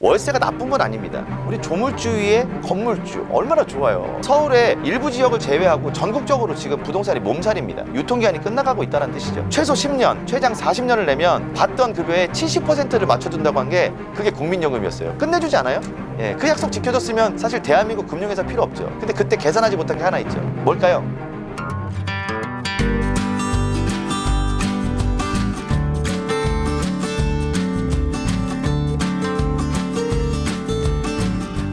월세가 나쁜 건 아닙니다. 우리 조물주의 건물주 얼마나 좋아요. 서울의 일부 지역을 제외하고 전국적으로 지금 부동산이 몸살입니다. 유통기한이 끝나가고 있다는 뜻이죠. 최소 10년, 최장 40년을 내면 받던 급여의 70%를 맞춰준다고 한 게 그게 국민연금이었어요. 끝내주지 않아요? 예, 그 약속 지켜줬으면 사실 대한민국 금융회사 필요 없죠. 근데 그때 계산하지 못한 게 하나 있죠. 뭘까요?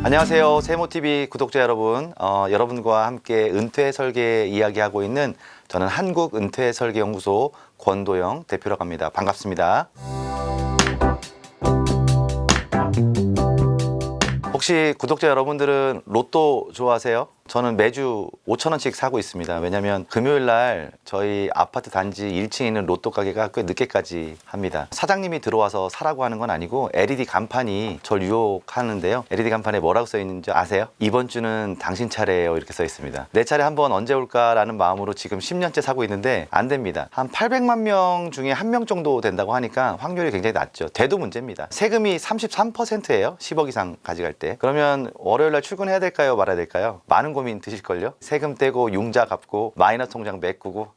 안녕하세요. 세모TV 구독자 여러분. 여러분과 함께 은퇴 설계 이야기하고 있는 저는 한국은퇴설계연구소 권도영 대표라고 합니다. 반갑습니다. 혹시 구독자 여러분들은 로또 좋아하세요? 저는 매주 5,000원씩 사고 있습니다. 왜냐면 금요일 날 저희 아파트 단지 1층에 있는 로또 가게가 꽤 늦게까지 합니다. 사장님이 들어와서 사라고 하는 건 아니고 LED 간판이 저를 유혹하는데요. LED 간판에 뭐라고 써 있는지 아세요? 이번 주는 당신 차례예요 이렇게 써 있습니다. 내 차례 한번 언제 올까라는 마음으로 지금 10년째 사고 있는데 안 됩니다. 한 800만 명 중에 1명 정도 된다고 하니까 확률이 굉장히 낮죠. 돼도 문제입니다. 세금이 33%예요. 10억 이상 가져갈 때. 그러면 월요일 날 출근해야 될까요? 말아야 될까요? 많은 고민 드실걸요? 세금 떼고 융자 갚고 마이너스 통장 메꾸고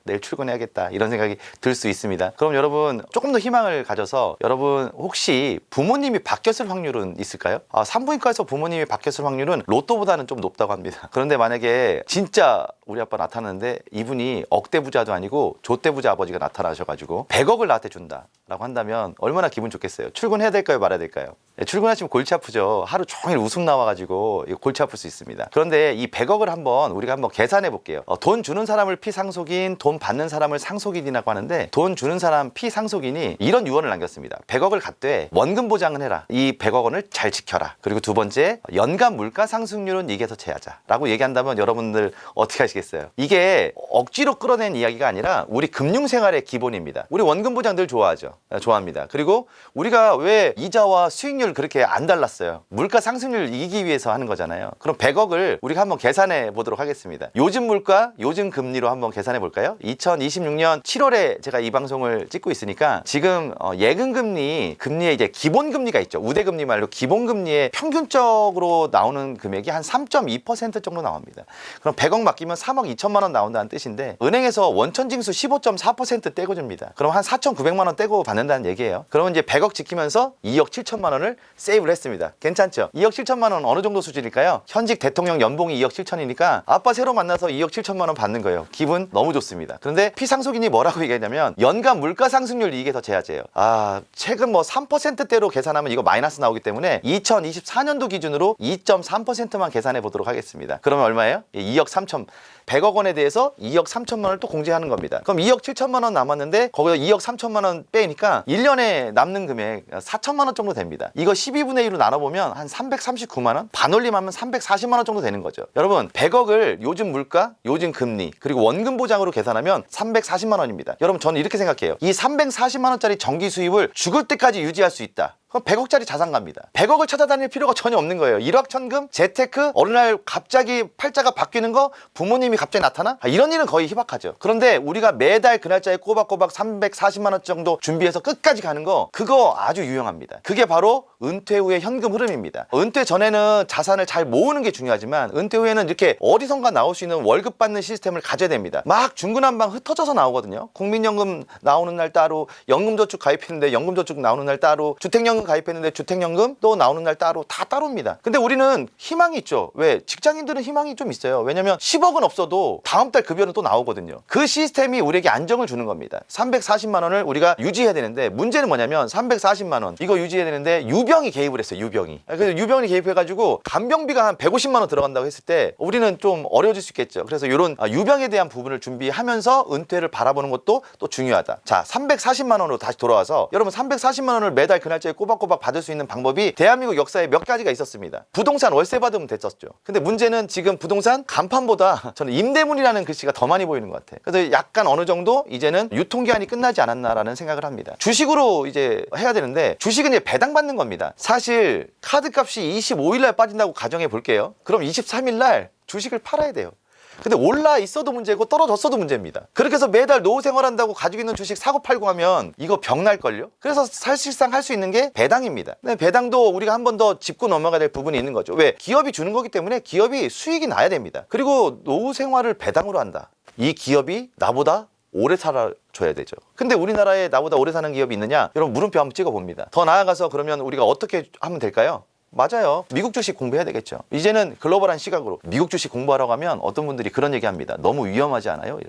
내일 출근해야겠다 이런 생각이 들 수 있습니다. 그럼 여러분 조금 더 희망을 가져서 여러분 혹시 부모님이 바뀌었을 확률은 있을까요? 산부인과에서 부모님이 바뀌었을 확률은 로또보다는 좀 높다고 합니다. 그런데 만약에 진짜 우리 아빠 나타났는데 이분이 억대 부자도 아니고 조대 부자 아버지가 나타나셔가지고 100억을 나한테 준다 라고 한다면 얼마나 기분 좋겠어요. 출근해야 될까요? 말아야 될까요? 출근하시면 골치 아프죠. 하루 종일 웃음 나와가지고 골치 아플 수 있습니다. 그런데 이 100억을 우리가 한번 계산해 볼게요. 돈 주는 사람을 피상속인, 돈 받는 사람을 상속인이라고 하는데 돈 주는 사람 피상속인이 이런 유언을 남겼습니다. 100억을 갖되 원금 보장은 해라. 이 100억 원을 잘 지켜라. 그리고 두 번째, 연간 물가 상승률은 이게서 제하자 라고 얘기한다면 여러분들 어떻게 하시겠어요? 이게 억지로 끌어낸 이야기가 아니라 우리 금융생활의 기본입니다. 우리 원금 보장 늘 좋아하죠. 좋아합니다. 그리고 우리가 왜 이자와 수익률 그렇게 안 달랐어요? 물가 상승률을 이기기 위해서 하는 거잖아요. 그럼 100억을 우리가 한번 계산해 보도록 하겠습니다. 요즘 물가, 요즘 금리로 한번 계산해 볼까요? 2026년 7월에 제가 이 방송을 찍고 있으니까 지금 예금금리의 이제 기본금리가 있죠. 우대금리 말로 기본금리의 평균적으로 나오는 금액이 한 3.2% 정도 나옵니다. 그럼 100억 맡기면 3억 2천만 원 나온다는 뜻인데 은행에서 원천징수 15.4% 떼고 줍니다. 그럼 한 4,900만 원 떼고 받는다는 얘기예요. 그러면 이제 100억 지키면서 2억 7천만 원을 세이브를 했습니다. 괜찮죠? 2억 7천만 원 어느 정도 수준일까요? 현직 대통령 연봉이 2억 7천이니까 아빠 새로 만나서 2억 7천만 원 받는 거예요. 기분 너무 좋습니다. 그런데 피상속인이 뭐라고 얘기하냐면 연간 물가 상승률 이게 더 제하제예요. 최근 3%대로 계산하면 이거 마이너스 나오기 때문에 2024년도 기준으로 2.3%만 계산해 보도록 하겠습니다. 그러면 얼마예요? 2억 3천 100억 원에 대해서 2억 3천만 원을 또 공제하는 겁니다. 그럼 2억 7천만 원 남았는데 거기서 2억 3천만 원 빼니까 1년에 남는 금액 4천만 원 정도 됩니다. 이거 12분의 1로 나눠보면 한 339만 원? 반올림하면 340만 원 정도 되는 거죠. 여러분 100억을 요즘 물가, 요즘 금리 그리고 원금 보장으로 계산하면 340만 원입니다. 여러분 저는 이렇게 생각해요. 이 340만 원짜리 정기 수입을 죽을 때까지 유지할 수 있다. 그럼 100억짜리 자산가입니다. 100억을 찾아다닐 필요가 전혀 없는 거예요. 일확천금, 재테크, 어느 날 갑자기 팔자가 바뀌는 거, 부모님이 갑자기 나타나? 이런 일은 거의 희박하죠. 그런데 우리가 매달 그 날짜에 꼬박꼬박 340만 원 정도 준비해서 끝까지 가는 거, 그거 아주 유용합니다. 그게 바로 은퇴 후의 현금 흐름입니다. 은퇴 전에는 자산을 잘 모으는 게 중요하지만 은퇴 후에는 이렇게 어디선가 나올 수 있는 월급 받는 시스템을 가져야 됩니다. 막 중구난방 흩어져서 나오거든요. 국민연금 나오는 날 따로, 연금저축 가입했는데 연금저축 나오는 날 따로, 주택연금 가입했는데 주택연금 또 나오는 날 따로, 다 따로입니다. 근데 우리는 희망이 있죠. 왜? 직장인들은 희망이 좀 있어요. 왜냐면 10억은 없어도 다음 달 급여는 또 나오거든요. 그 시스템이 우리에게 안정을 주는 겁니다. 340만 원을 우리가 유지해야 되는데 문제는 뭐냐면 340만 원 이거 유지해야 되는데 유병이 개입을 했어요. 유병이. 그래서 유병이 개입해가지고 간병비가 한 150만 원 들어간다고 했을 때 우리는 좀 어려워질 수 있겠죠. 그래서 이런 유병에 대한 부분을 준비하면서 은퇴를 바라보는 것도 또 중요하다. 자, 340만 원으로 다시 돌아와서 여러분 340만 원을 매달 그 날짜에 꼬박꼬박 받을 수 있는 방법이 대한민국 역사에 몇 가지가 있었습니다. 부동산 월세 받으면 됐었죠. 근데 문제는 지금 부동산 간판보다 저는 임대문이라는 글씨가 더 많이 보이는 것 같아요. 그래서 약간 어느 정도 이제는 유통기한이 끝나지 않았나라는 생각을 합니다. 주식으로 이제 해야 되는데 주식은 이제 배당받는 겁니다. 사실 카드값이 25일 날 빠진다고 가정해 볼게요. 그럼 23일 날 주식을 팔아야 돼요. 근데 올라 있어도 문제고 떨어졌어도 문제입니다. 그렇게 해서 매달 노후 생활한다고 가지고 있는 주식 사고 팔고 하면 이거 병날걸요. 그래서 사실상 할 수 있는 게 배당입니다. 근데 배당도 우리가 한 번 더 짚고 넘어가야 될 부분이 있는 거죠. 왜? 기업이 주는 거기 때문에 기업이 수익이 나야 됩니다. 그리고 노후 생활을 배당으로 한다. 이 기업이 나보다 오래 살아줘야 되죠. 근데 우리나라에 나보다 오래 사는 기업이 있느냐? 여러분 물음표 한번 찍어봅니다. 더 나아가서 그러면 우리가 어떻게 하면 될까요? 맞아요. 미국 주식 공부해야 되겠죠. 이제는 글로벌한 시각으로 미국 주식 공부하라고 하면 어떤 분들이 그런 얘기합니다. 너무 위험하지 않아요?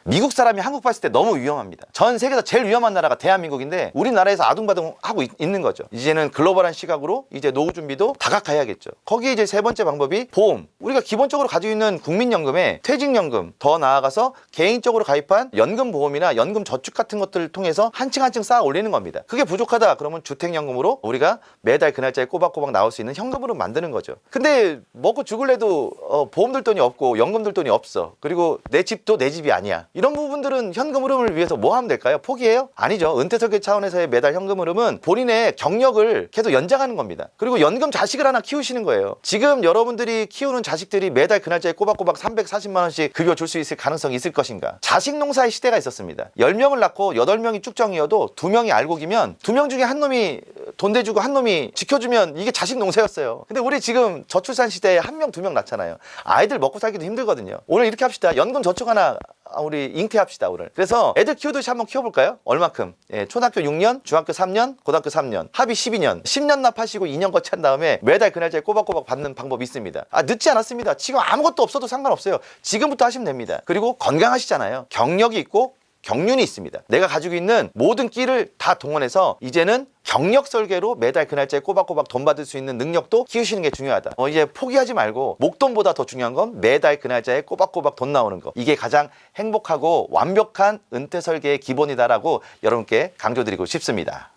미국 사람이 한국 봤을 때 너무 위험합니다. 전 세계에서 제일 위험한 나라가 대한민국인데 우리나라에서 아둥바둥 하고 있는 거죠. 이제는 글로벌한 시각으로 이제 노후 준비도 다각화해야겠죠. 거기에 이제 세 번째 방법이 보험. 우리가 기본적으로 가지고 있는 국민연금에 퇴직연금, 더 나아가서 개인적으로 가입한 연금보험이나 연금저축 같은 것들을 통해서 한층 한층 쌓아 올리는 겁니다. 그게 부족하다 그러면 주택연금으로 우리가 매달 그 날짜에 꼬박꼬박 나올 수 있는 현금으로 만드는 거죠. 근데 먹고 죽을래도 보험 들 돈이 없고 연금 들 돈이 없어. 그리고 내 집도 내 집이 아니야. 이런 부분들은 현금 흐름을 위해서 뭐 하면 될까요? 포기해요? 아니죠. 은퇴 설계 차원에서의 매달 현금 흐름은 본인의 경력을 계속 연장하는 겁니다. 그리고 연금 자식을 하나 키우시는 거예요. 지금 여러분들이 키우는 자식들이 매달 그 날짜에 꼬박꼬박 340만 원씩 급여 줄 수 있을 가능성이 있을 것인가? 자식 농사의 시대가 있었습니다. 10명을 낳고 8명이 쭉정이어도 2명이 알곡이면 2명 중에 한 놈이 돈 대주고 한 놈이 지켜주면 이게 자식 농사였어요. 근데 우리 지금 저출산 시대에 1명, 2명 낳잖아요. 아이들 먹고 살기도 힘들거든요. 오늘 이렇게 합시다. 연금 저축 하나 우리 잉태합시다 오늘. 그래서 애들 키우듯이 한번 키워볼까요? 얼마큼? 예, 초등학교 6년, 중학교 3년, 고등학교 3년, 합의 12년 10년 납하시고 2년 거치한 다음에 매달 그 날짜에 꼬박꼬박 받는 방법이 있습니다. 늦지 않았습니다. 지금 아무것도 없어도 상관없어요. 지금부터 하시면 됩니다. 그리고 건강하시잖아요. 경력이 있고 경륜이 있습니다. 내가 가지고 있는 모든 끼를 다 동원해서 이제는 경력 설계로 매달 그 날짜에 꼬박꼬박 돈 받을 수 있는 능력도 키우시는 게 중요하다. 이제 포기하지 말고 목돈보다 더 중요한 건 매달 그 날짜에 꼬박꼬박 돈 나오는 거. 이게 가장 행복하고 완벽한 은퇴 설계의 기본이다라고 여러분께 강조드리고 싶습니다.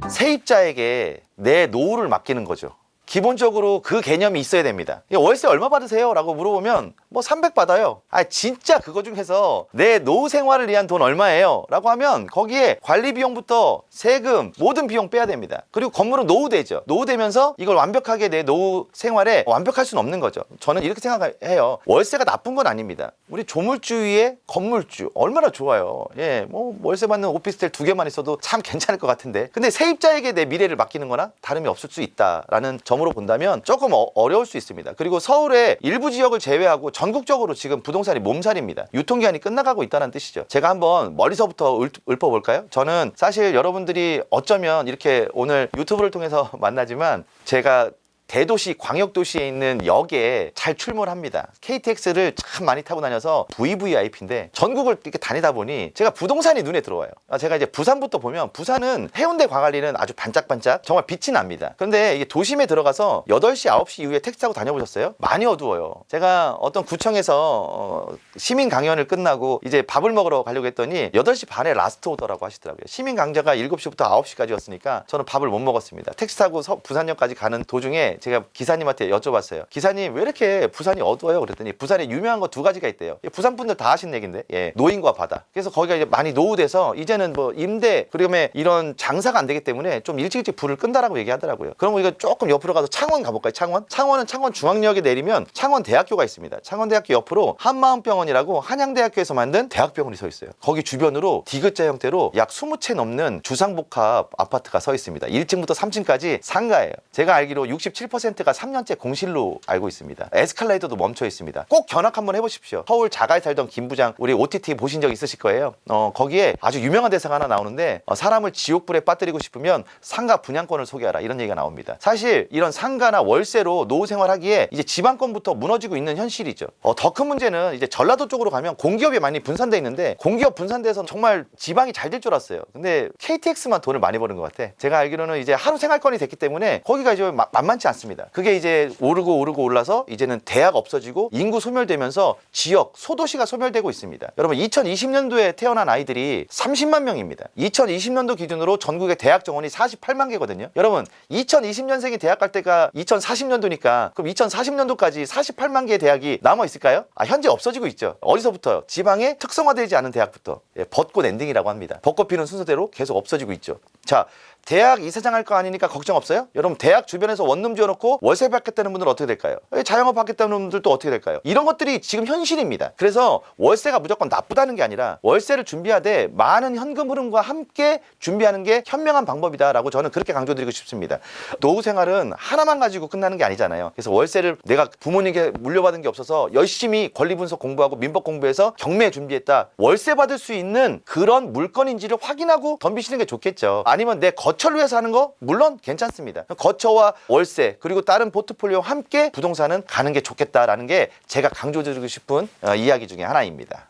세입자에게 내 노후를 맡기는 거죠. 기본적으로 그 개념이 있어야 됩니다. 월세 얼마 받으세요? 라고 물어보면 뭐 300 받아요. 진짜 그거 중에서 내 노후 생활을 위한 돈 얼마예요? 라고 하면 거기에 관리 비용부터 세금 모든 비용 빼야 됩니다. 그리고 건물은 노후되죠. 노후되면서 이걸 완벽하게 내 노후 생활에 완벽할 수는 없는 거죠. 저는 이렇게 생각해요. 월세가 나쁜 건 아닙니다. 우리 조물주의 건물주 얼마나 좋아요. 뭐 월세 받는 오피스텔 2개만 있어도 참 괜찮을 것 같은데. 근데 세입자에게 내 미래를 맡기는 거나 다름이 없을 수 있다라는 점으로 본다면 조금 어려울 수 있습니다. 그리고 서울의 일부 지역을 제외하고 전국적으로 지금 부동산이 몸살입니다. 유통기한이 끝나가고 있다는 뜻이죠. 제가 한번 멀리서부터 읊어볼까요? 저는 사실 여러분들이 어쩌면 이렇게 오늘 유튜브를 통해서 만나지만 제가 대도시, 광역도시에 있는 역에 잘 출몰합니다. KTX를 참 많이 타고 다녀서 VVIP인데 전국을 이렇게 다니다 보니 제가 부동산이 눈에 들어와요. 제가 이제 부산부터 보면 부산은 해운대 광안리는 아주 반짝반짝 정말 빛이 납니다. 그런데 이게 도심에 들어가서 8시, 9시 이후에 택시 타고 다녀보셨어요? 많이 어두워요. 제가 어떤 구청에서 시민 강연을 끝나고 이제 밥을 먹으러 가려고 했더니 8시 반에 라스트 오더라고 하시더라고요. 시민 강좌가 7시부터 9시까지였으니까 저는 밥을 못 먹었습니다. 택시 타고 부산역까지 가는 도중에 제가 기사님한테 여쭤봤어요. 기사님 왜 이렇게 부산이 어두워요? 그랬더니 부산에 유명한 거 2가지가 있대요. 부산 분들 다 하시는 얘기인데 노인과 바다. 그래서 거기가 이제 많이 노후돼서 이제는 뭐 임대 그다음에 이런 장사가 안 되기 때문에 좀 일찍 불을 끈다라고 얘기하더라고요. 그럼 우리가 조금 옆으로 가서 창원 가볼까요? 창원은 창원 중앙역에 내리면 창원대학교가 있습니다. 창원대학교 옆으로 한마음병원이라고 한양대학교에서 만든 대학병원이 서 있어요. 거기 주변으로 디귿자 형태로 약 20채 넘는 주상복합 아파트가 서 있습니다. 1층부터 3층까지 상가예요. 제가 알기로 67%가 3년째 공실로 알고 있습니다. 에스컬레이터도 멈춰 있습니다. 꼭 견학 한번 해보십시오. 서울 자가에 살던 김 부장 우리 OTT 보신 적 있으실 거예요. 거기에 아주 유명한 대사가 하나 나오는데 사람을 지옥불에 빠뜨리고 싶으면 상가 분양권을 소개하라 이런 얘기가 나옵니다. 사실 이런 상가나 월세로 노후 생활하기에 이제 지방권부터 무너지고 있는 현실이죠. 더 큰 문제는 이제 전라도 쪽으로 가면 공기업이 많이 분산돼 있는데 공기업 분산돼서 정말 지방이 잘 될 줄 알았어요. 근데 KTX만 돈을 많이 버는 것 같아. 제가 알기로는 이제 하루 생활권이 됐기 때문에 거기가 이제 만만치 않습니다. 그게 이제 오르고 올라서 이제는 대학 없어지고 인구 소멸되면서 지역, 소도시가 소멸되고 있습니다. 여러분 2020년도에 태어난 아이들이 30만 명입니다. 2020년도 기준으로 전국의 대학 정원이 48만 개거든요. 여러분 2020년생이 대학 갈 때가 2040년도니까 그럼 2040년도까지 48만 개의 대학이 남아 있을까요? 현재 없어지고 있죠. 어디서부터요? 지방에 특성화되지 않은 대학부터 벚꽃 엔딩이라고 합니다. 벚꽃 피는 순서대로 계속 없어지고 있죠. 자, 대학 이사장 할 거 아니니까 걱정 없어요? 여러분 대학 주변에서 원룸 지어놓고 월세 받겠다는 분들은 어떻게 될까요? 자영업 받겠다는 분들도 어떻게 될까요? 이런 것들이 지금 현실입니다. 그래서 월세가 무조건 나쁘다는 게 아니라 월세를 준비하되 많은 현금 흐름과 함께 준비하는 게 현명한 방법이다라고 저는 그렇게 강조드리고 싶습니다. 노후 생활은 하나만 가지고 끝나는 게 아니잖아요. 그래서 월세를 내가 부모님께 물려받은 게 없어서 열심히 권리 분석 공부하고 민법 공부해서 경매 준비했다. 월세 받을 수 있는 그런 물건인지를 확인하고 덤비시는 게 좋겠죠. 아니면 내 거처를 위해서 하는 거 물론 괜찮습니다. 거처와 월세 그리고 다른 포트폴리오와 함께 부동산은 가는 게 좋겠다라는 게 제가 강조드리고 싶은 이야기 중에 하나입니다.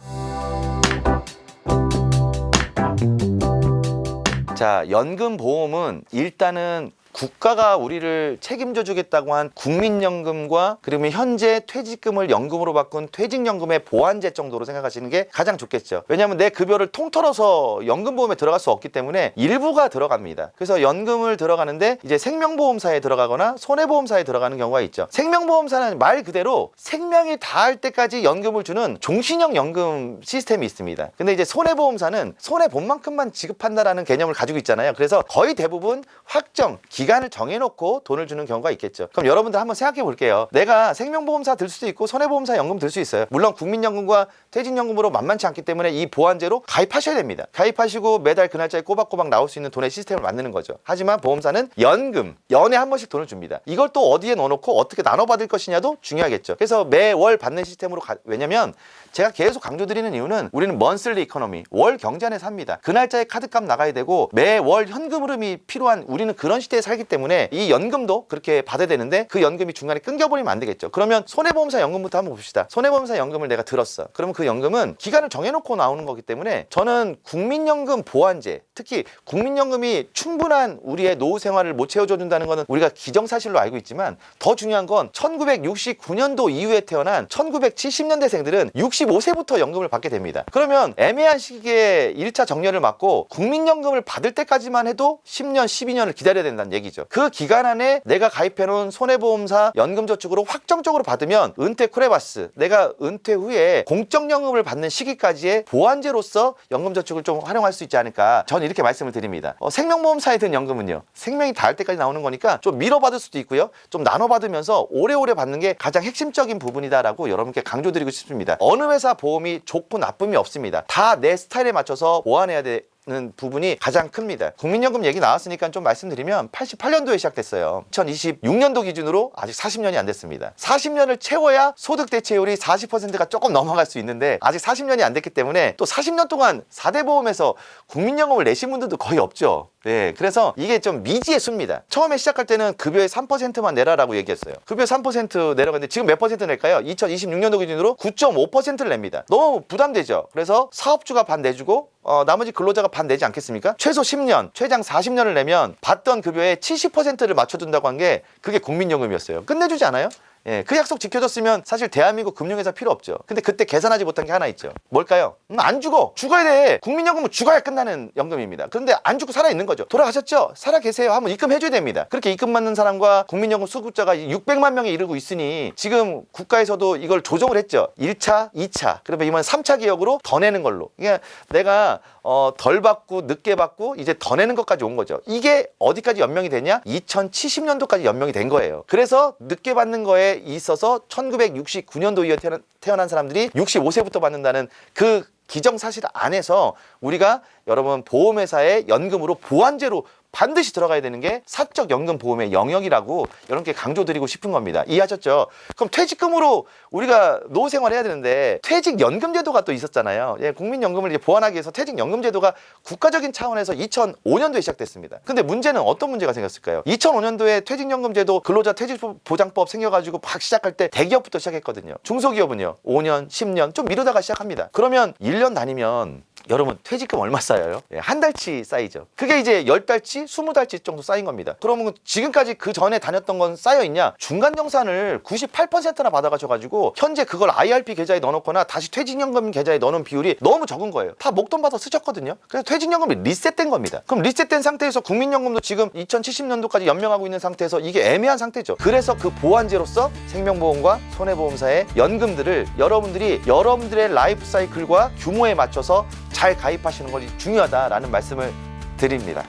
자, 연금보험은 일단은 국가가 우리를 책임져 주겠다고 한 국민연금과 그러면 현재 퇴직금을 연금으로 바꾼 퇴직연금의 보완제 정도로 생각하시는 게 가장 좋겠죠. 왜냐하면 내 급여를 통틀어서 연금보험에 들어갈 수 없기 때문에 일부가 들어갑니다. 그래서 연금을 들어가는데 이제 생명보험사에 들어가거나 손해보험사에 들어가는 경우가 있죠. 생명보험사는 말 그대로 생명이 다할 때까지 연금을 주는 종신형 연금 시스템이 있습니다. 근데 이제 손해보험사는 손해본만큼만 지급한다라는 개념을 가지고 있잖아요. 그래서 거의 대부분 확정 기간을 정해놓고 돈을 주는 경우가 있겠죠. 그럼 여러분들 한번 생각해 볼게요. 내가 생명보험사 들 수도 있고 손해보험사 연금 들 수 있어요. 물론 국민연금과 퇴직연금으로 만만치 않기 때문에 이 보완제로 가입하셔야 됩니다. 가입하시고 매달 그 날짜에 꼬박꼬박 나올 수 있는 돈의 시스템을 만드는 거죠. 하지만 보험사는 연금, 연에 한 번씩 돈을 줍니다. 이걸 또 어디에 넣어놓고 어떻게 나눠받을 것이냐도 중요하겠죠. 그래서 매월 받는 시스템으로 왜냐면 제가 계속 강조드리는 이유는 우리는 먼슬리 이코노미, 월 경제 안에서 삽니다. 그 날짜에 카드값 나가야 되고 매월 현금 흐름이 필요한 우리는 그런 시대에 살기 때문에 이 연금도 그렇게 받아야 되는데 그 연금이 중간에 끊겨버리면 안 되겠죠. 그러면 손해보험사 연금부터 한번 봅시다. 손해보험사 연금을 내가 들었어. 그러면 그 연금은 기간을 정해놓고 나오는 거기 때문에 저는 국민연금 보완제, 특히 국민연금이 충분한 우리의 노후 생활을 못 채워준다는 거는 우리가 기정사실로 알고 있지만 더 중요한 건 1969년도 이후에 태어난 1970년대생들은 65세부터 연금을 받게 됩니다. 그러면 애매한 시기에 1차 정년을 맞고 국민연금을 받을 때까지만 해도 10년, 12년을 기다려야 된다는 얘기죠. 그 기간 안에 내가 가입해놓은 손해보험사 연금저축으로 확정적으로 받으면 은퇴 쿠레바스, 내가 은퇴 후에 공적연금을 받는 시기까지의 보완제로서 연금저축을 좀 활용할 수 있지 않을까, 저는 이렇게 말씀을 드립니다. 생명보험사에 든 연금은요, 생명이 닿을 때까지 나오는 거니까 좀 미뤄받을 수도 있고요, 좀 나눠받으면서 오래오래 받는 게 가장 핵심적인 부분이다라고 여러분께 강조드리고 싶습니다. 어느 회사 보험이 좋고 나쁨이 없습니다. 다 내 스타일에 맞춰서 보완해야 는 부분이 가장 큽니다. 국민연금 얘기 나왔으니까 좀 말씀드리면 88년도에 시작됐어요. 2026년도 기준으로 아직 40년이 안 됐습니다. 40년을 채워야 소득 대체율이 40%가 조금 넘어갈 수 있는데 아직 40년이 안 됐기 때문에 또 40년 동안 4대 보험에서 국민연금을 내신 분들도 거의 없죠. 네, 그래서 이게 좀 미지의 수입니다. 처음에 시작할 때는 급여의 3%만 내라라고 얘기했어요. 급여 3% 내라고 했는데 지금 몇 퍼센트 낼까요? 2026년도 기준으로 9.5%를 냅니다. 너무 부담되죠. 그래서 사업주가 반 내주고 나머지 근로자가 반 내지 않겠습니까? 최소 10년, 최장 40년을 내면 받던 급여의 70%를 맞춰준다고 한 게 그게 국민연금이었어요. 끝내주지 않아요? 예, 그 약속 지켜줬으면 사실 대한민국 금융회사 필요 없죠. 근데 그때 계산하지 못한 게 하나 있죠. 뭘까요? 안 죽어. 죽어야 돼. 국민연금은 죽어야 끝나는 연금입니다. 그런데 안 죽고 살아있는 거죠. 돌아가셨죠? 살아 계세요. 한번 입금해줘야 됩니다. 그렇게 입금받는 사람과 국민연금 수급자가 600만 명에 이르고 있으니 지금 국가에서도 이걸 조정을 했죠. 1차, 2차, 그러면 이번 3차 기역으로 더 내는 걸로. 그러니까 내가 덜 받고 늦게 받고 이제 더 내는 것까지 온 거죠. 이게 어디까지 연명이 되냐? 2070년도까지 연명이 된 거예요. 그래서 늦게 받는 거에 있어서 1969년도 이후에 태어난 사람들이 65세부터 받는다는 그 기정사실 안에서 우리가 여러분 보험회사의 연금으로 보완제로 반드시 들어가야 되는 게 사적 연금 보험의 영역이라고 여러분께 강조드리고 싶은 겁니다. 이해하셨죠? 그럼 퇴직금으로 우리가 노후 생활을 해야 되는데 퇴직연금제도가 또 있었잖아요. 예, 국민연금을 이제 보완하기 위해서 퇴직연금제도가 국가적인 차원에서 2005년도에 시작됐습니다. 근데 문제는 어떤 문제가 생겼을까요? 2005년도에 퇴직연금제도 근로자 퇴직보장법 생겨가지고 막 시작할 때 대기업부터 시작했거든요. 중소기업은요 5년, 10년 좀 미루다가 시작합니다. 그러면 1년 다니면 여러분 퇴직금 얼마 쌓여요? 예, 한 달치 쌓이죠. 그게 이제 10달치, 20달치 정도 쌓인 겁니다. 그러면 지금까지 그 전에 다녔던 건 쌓여있냐? 중간정산을 98%나 받아가셔가지고 현재 그걸 IRP 계좌에 넣어놓거나 다시 퇴직연금 계좌에 넣어놓은 비율이 너무 적은 거예요. 다 목돈 받아 쓰셨거든요. 그래서 퇴직연금이 리셋된 겁니다. 그럼 리셋된 상태에서 국민연금도 지금 2070년도까지 연명하고 있는 상태에서 이게 애매한 상태죠. 그래서 그 보완제로서 생명보험과 손해보험사의 연금들을 여러분들이 여러분들의 라이프 사이클과 규모에 맞춰서 잘 가입하시는 것이 중요하다라는 말씀을 드립니다.